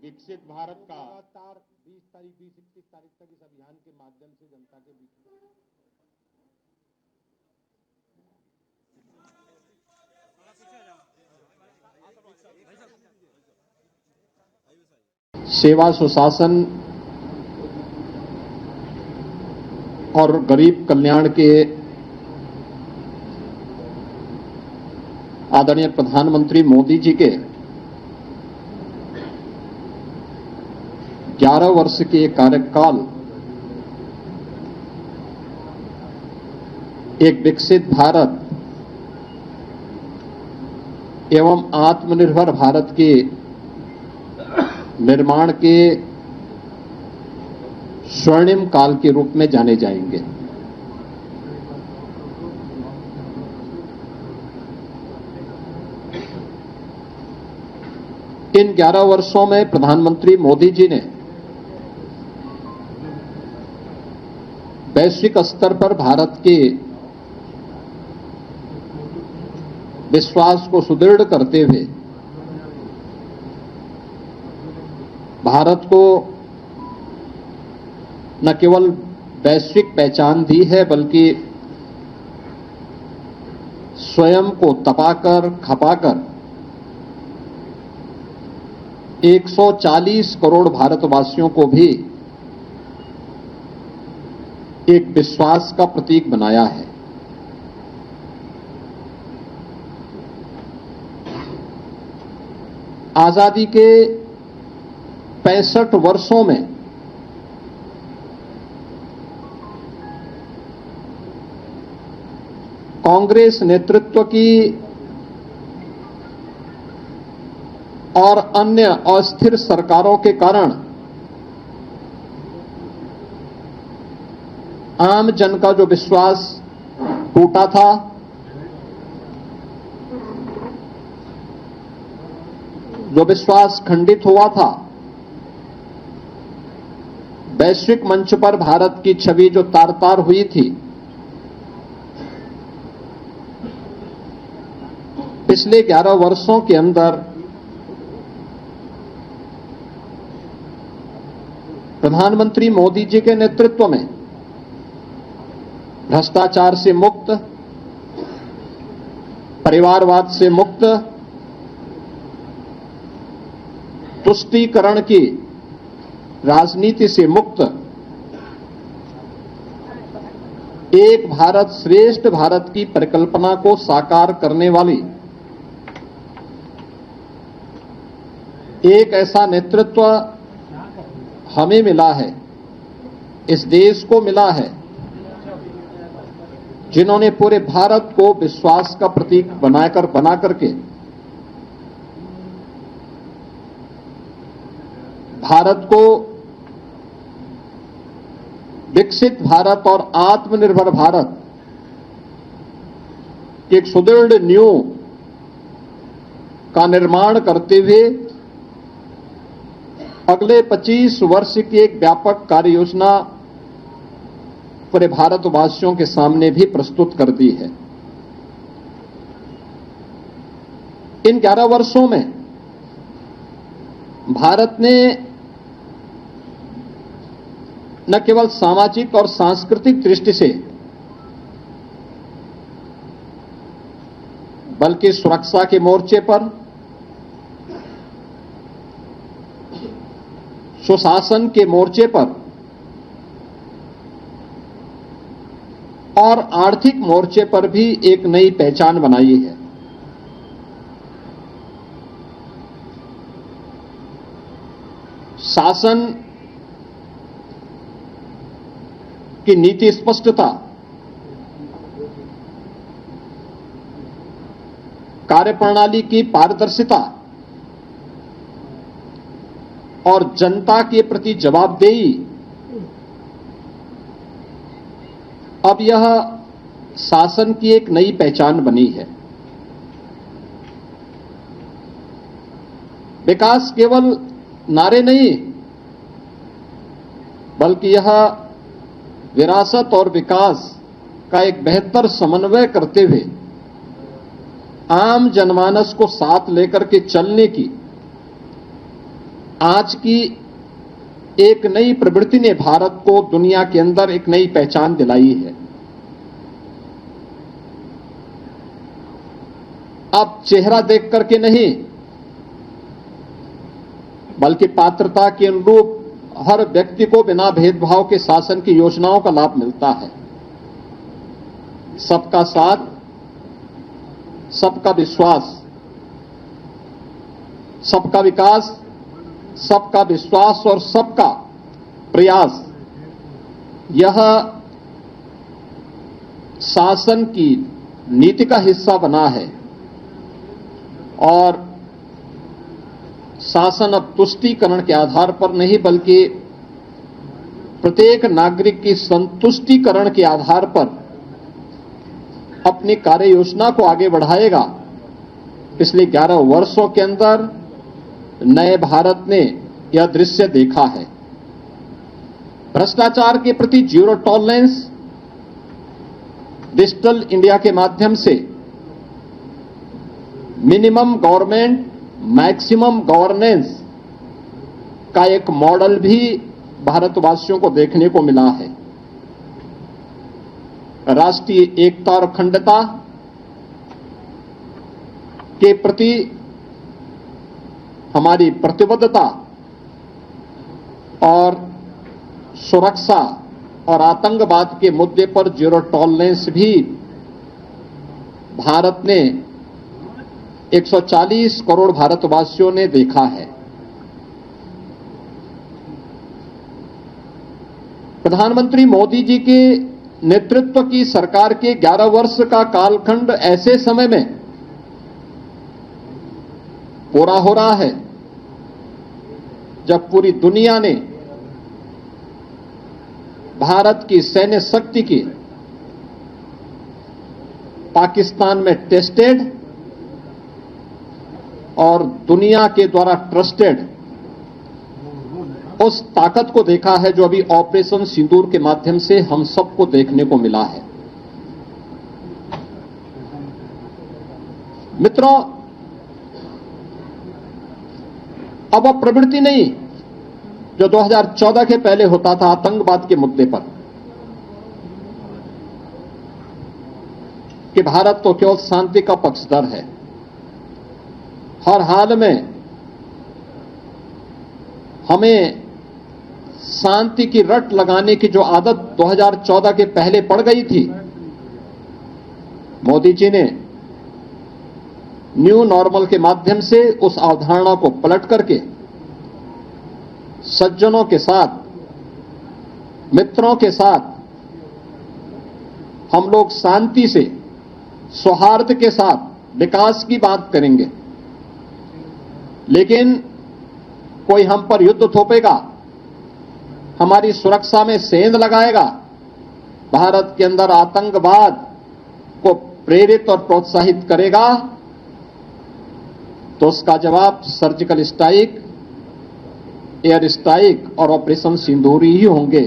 विकसित भारत का लगातार 20-21 तारीख तक इस अभियान के माध्यम से जनता के बीच सेवा सुशासन और गरीब कल्याण के आदरणीय प्रधानमंत्री मोदी जी के 11 वर्ष के कार्यकाल एक विकसित भारत एवं आत्मनिर्भर भारत के निर्माण के स्वर्णिम काल के रूप में जाने जाएंगे। इन 11 वर्षों में प्रधानमंत्री मोदी जी ने वैश्विक स्तर पर भारत के विश्वास को सुदृढ़ करते हुए भारत को न केवल वैश्विक पहचान दी है बल्कि स्वयं को तपाकर खपाकर 140 करोड़ भारतवासियों को भी एक विश्वास का प्रतीक बनाया है। आजादी के 65 वर्षों में कांग्रेस नेतृत्व की और अन्य अस्थिर सरकारों के कारण आम जन का जो विश्वास टूटा था, जो विश्वास खंडित हुआ था, वैश्विक मंच पर भारत की छवि जो तार-तार हुई थी, पिछले 11 वर्षों के अंदर प्रधानमंत्री मोदी जी के नेतृत्व में भ्रष्टाचार से मुक्त, परिवारवाद से मुक्त, तुष्टीकरण की राजनीति से मुक्त एक भारत श्रेष्ठ भारत की परिकल्पना को साकार करने वाली एक ऐसा नेतृत्व हमें मिला है, इस देश को मिला है, जिन्होंने पूरे भारत को विश्वास का प्रतीक बना करके भारत को विकसित भारत और आत्मनिर्भर भारत की एक सुदृढ़ नींव का निर्माण करते हुए अगले 25 वर्ष की एक व्यापक कार्य योजना पूरे भारतवासियों के सामने भी प्रस्तुत कर दी है। इन 11 वर्षों में भारत ने न केवल सामाजिक और सांस्कृतिक दृष्टि से बल्कि सुरक्षा के मोर्चे पर, सुशासन के मोर्चे पर और आर्थिक मोर्चे पर भी एक नई पहचान बनाई है। शासन की नीति स्पष्टता, कार्यप्रणाली की पारदर्शिता और जनता के प्रति जवाबदेही अब यह शासन की एक नई पहचान बनी है। विकास केवल नारे नहीं, बल्कि यह विरासत और विकास का एक बेहतर समन्वय करते हुए आम जनमानस को साथ लेकर के चलने की आज की एक नई प्रवृत्ति ने भारत को दुनिया के अंदर एक नई पहचान दिलाई है। अब चेहरा देख करके नहीं, बल्कि पात्रता के अनुरूप हर व्यक्ति को बिना भेदभाव के शासन की योजनाओं का लाभ मिलता है। सबका साथ, सबका विश्वास, सबका विकास, सबका विश्वास और सबका प्रयास, यह शासन की नीति का हिस्सा बना है। और शासन अब तुष्टीकरण के आधार पर नहीं, बल्कि प्रत्येक नागरिक की संतुष्टीकरण के आधार पर अपनी कार्य योजना को आगे बढ़ाएगा। पिछले 11 वर्षों के अंदर नए भारत ने यह दृश्य देखा है। भ्रष्टाचार के प्रति जीरो टॉलरेंस, डिजिटल इंडिया के माध्यम से मिनिमम गवर्नमेंट मैक्सिमम गवर्नेंस का एक मॉडल भी भारतवासियों को देखने को मिला है। राष्ट्रीय एकता और अखंडता के प्रति हमारी प्रतिबद्धता और सुरक्षा और आतंकवाद के मुद्दे पर जीरो टॉलरेंस भी भारत ने 140 करोड़ भारतवासियों ने देखा है। प्रधानमंत्री मोदी जी के नेतृत्व की सरकार के 11 वर्ष का कालखंड ऐसे समय में पूरा हो रहा है जब पूरी दुनिया ने भारत की सैन्य शक्ति की पाकिस्तान में टेस्टेड और दुनिया के द्वारा ट्रस्टेड उस ताकत को देखा है जो अभी ऑपरेशन सिंदूर के माध्यम से हम सबको देखने को मिला है। मित्रों, अब वह प्रवृत्ति नहीं जो 2014 के पहले होता था आतंकवाद के मुद्दे पर कि भारत तो केवल शांति का पक्षधर है, हर हाल में हमें शांति की रट लगाने की जो आदत 2014 के पहले पड़ गई थी, मोदी जी ने न्यू नॉर्मल के माध्यम से उस अवधारणा को पलट करके सज्जनों के साथ, मित्रों के साथ हम लोग शांति से, सौहार्द के साथ विकास की बात करेंगे। लेकिन कोई हम पर युद्ध थोपेगा, हमारी सुरक्षा में सेंध लगाएगा, भारत के अंदर आतंकवाद को प्रेरित और प्रोत्साहित करेगा, तो उसका जवाब सर्जिकल स्ट्राइक, एयर स्ट्राइक और ऑपरेशन सिंदूर ही होंगे।